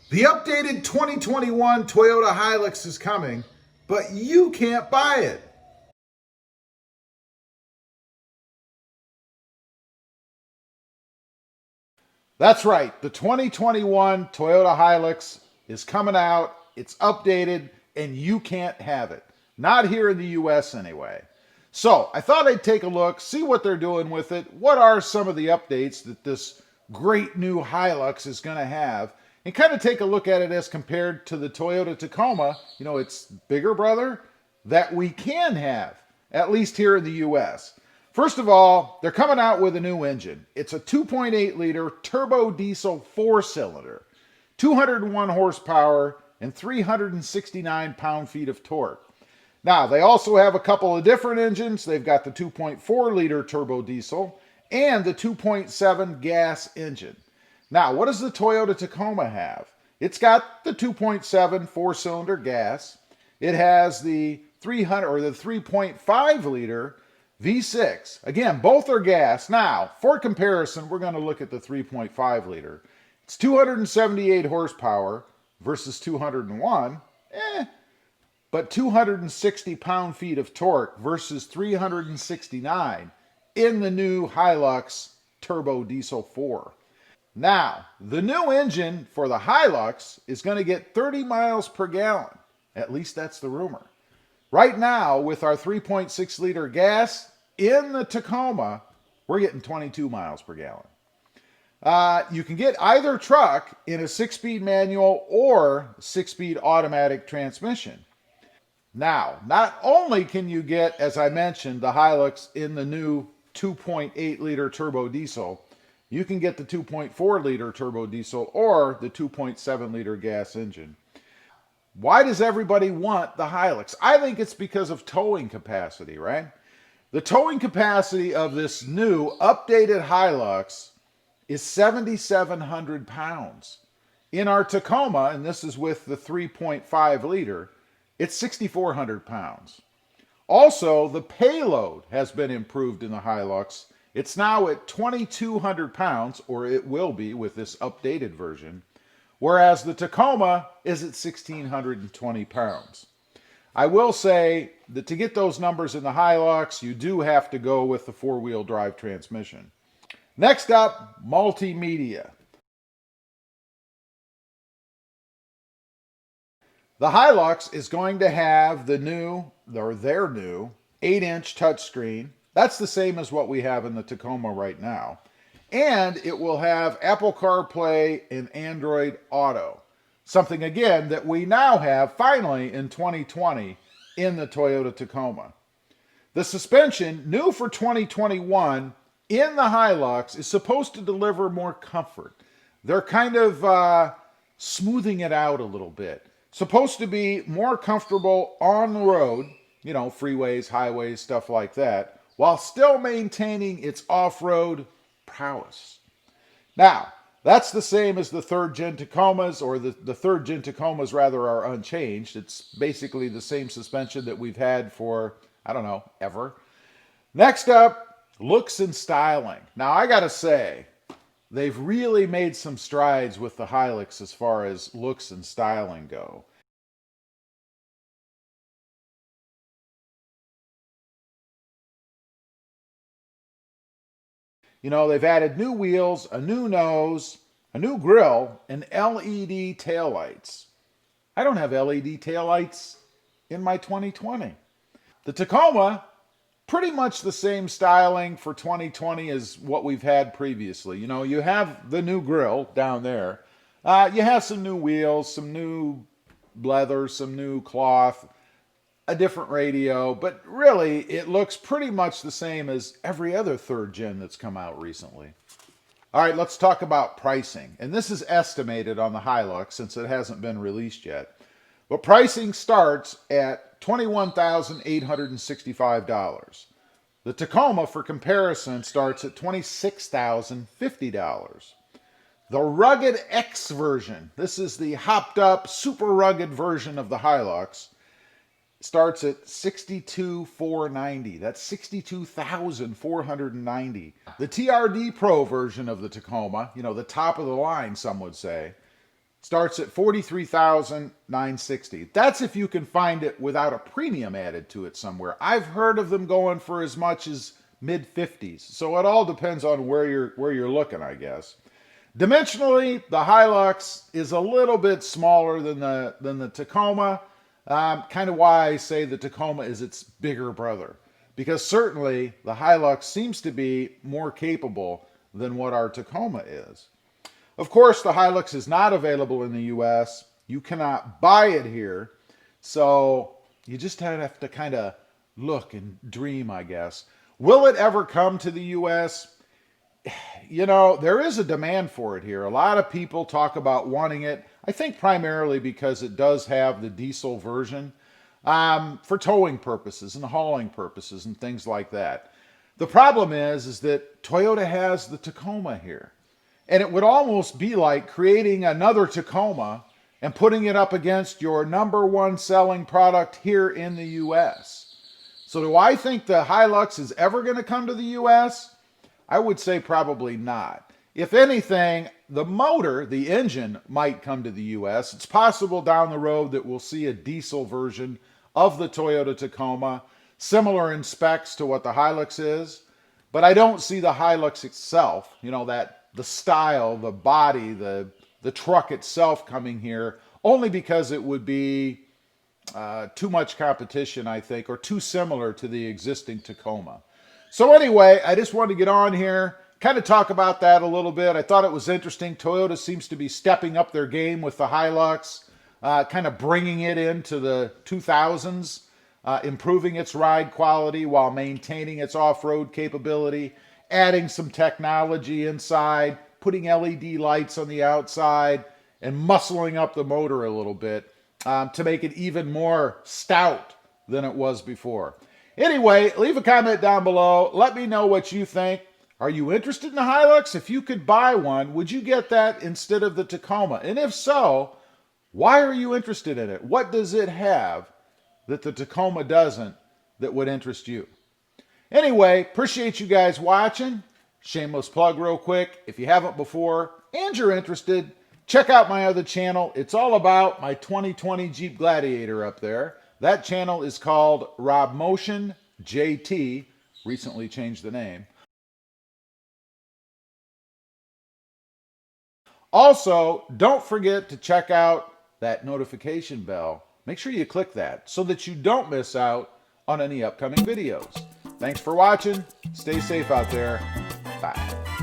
The updated 2021 Toyota Hilux is coming, but you can't buy it. That's right, the 2021 Toyota Hilux is coming out, it's updated, and you can't have it. Not here in the US anyway. So I thought I'd take a look, see what they're doing with it, what are some of the updates that this great new Hilux is going to have, and kind of take a look at it as compared to the Toyota Tacoma, its bigger brother, that we can have, at least here in the US. First of all, they're coming out with a new engine. It's a 2.8 liter turbo diesel 4-cylinder, 201 horsepower, and 369 pound-feet of torque. Now, they also have a couple of different engines. They've got the 2.4 liter turbo diesel and the 2.7 gas engine. Now, what does the Toyota Tacoma have? It's got the 2.7 4-cylinder gas. It has the 3.5 liter V6. Again, both are gas. Now, for comparison, we're going to look at the 3.5 liter. It's 278 horsepower versus 201. But 260 pound-feet of torque versus 369 in the new Hilux Turbo Diesel 4. Now, the new engine for the Hilux is going to get 30 miles per gallon. At least that's the rumor. Right now, with our 3.6 liter gas in the Tacoma, we're getting 22 miles per gallon. You can get either truck in a 6-speed manual or 6-speed automatic transmission. Now, not only can you get, as I mentioned, the Hilux in the new 2.8 liter turbo diesel, you can get the 2.4 liter turbo diesel or the 2.7 liter gas engine. Why does everybody want the Hilux? I think it's because of towing capacity, right? The towing capacity of this new updated Hilux is 7,700 pounds. In our Tacoma, and this is with the 3.5 liter, it's 6,400 pounds. Also, the payload has been improved in the Hilux. It's now at 2,200 pounds, or it will be with this updated version, whereas the Tacoma is at 1,620 pounds. I will say that to get those numbers in the Hilux, you do have to go with the 4-wheel drive transmission. Next up, multimedia. The Hilux is going to have their new 8-inch touchscreen. That's the same as what we have in the Tacoma right now. And it will have Apple CarPlay and Android Auto. Something, again, that we now have, finally, in 2020 in the Toyota Tacoma. The suspension, new for 2021, in the Hilux, is supposed to deliver more comfort. They're kind of smoothing it out a little bit. Supposed to be more comfortable on the road, freeways, highways, stuff like that, while still maintaining its off-road prowess. Now, that's the same as the third-gen Tacomas, or the third-gen Tacomas, rather, are unchanged. It's basically the same suspension that we've had for, ever. Next up, looks and styling. Now, I gotta say, they've really made some strides with the Hilux as far as looks and styling go. They've added new wheels, a new nose, a new grille, and LED taillights. I don't have LED taillights in my 2020. The Tacoma, pretty much the same styling for 2020 as what we've had previously. You have the new grille down there. You have some new wheels, some new leather, some new cloth, a different radio, but really it looks pretty much the same as every other third gen that's come out recently. All right, let's talk about pricing. And this is estimated on the Hilux since it hasn't been released yet. But pricing starts at $21,865. The Tacoma, for comparison, starts at $26,050. The Rugged X version, this is the hopped up, super rugged version of the Hilux, starts at $62,490. That's $62,490. The TRD Pro version of the Tacoma, the top of the line, some would say, starts at $43,960. That's if you can find it without a premium added to it somewhere. I've heard of them going for as much as mid-50s. So it all depends on where you're looking, I guess. Dimensionally, the Hilux is a little bit smaller than the Tacoma. Kind of why I say the Tacoma is its bigger brother. Because certainly the Hilux seems to be more capable than what our Tacoma is. Of course, the Hilux is not available in the US. You cannot buy it here. So you just have to kind of look and dream, I guess. Will it ever come to the US? You know, there is a demand for it here. A lot of people talk about wanting it. I think primarily because it does have the diesel version for towing purposes and hauling purposes and things like that. The problem is that Toyota has the Tacoma here. And it would almost be like creating another Tacoma and putting it up against your #1 selling product here in the US. So do I think the Hilux is ever going to come to the US? I would say probably not. If anything, the motor, the engine, might come to the US. It's possible down the road that we'll see a diesel version of the Toyota Tacoma, similar in specs to what the Hilux is. But I don't see the Hilux itself, you know, the style, the body, the truck itself coming here, only because it would be too much competition, I think, or too similar to the existing Tacoma. So anyway, I just wanted to get on here, kind of talk about that a little bit. I thought it was interesting. Toyota seems to be stepping up their game with the Hilux, kind of bringing it into the 2000s, improving its ride quality while maintaining its off-road capability, adding some technology inside, putting LED lights on the outside, and muscling up the motor a little bit to make it even more stout than it was before. Anyway, leave a comment down below. Let me know what you think. Are you interested in the Hilux? If you could buy one, would you get that instead of the Tacoma? And if so, why are you interested in it? What does it have that the Tacoma doesn't that would interest you? Anyway, appreciate you guys watching. Shameless plug real quick. If you haven't before and you're interested, check out my other channel. It's all about my 2020 Jeep Gladiator up there. That channel is called RobMotion JT. Recently changed the name. Also, don't forget to check out that notification bell. Make sure you click that so that you don't miss out on any upcoming videos. Thanks for watching. Stay safe out there. Bye.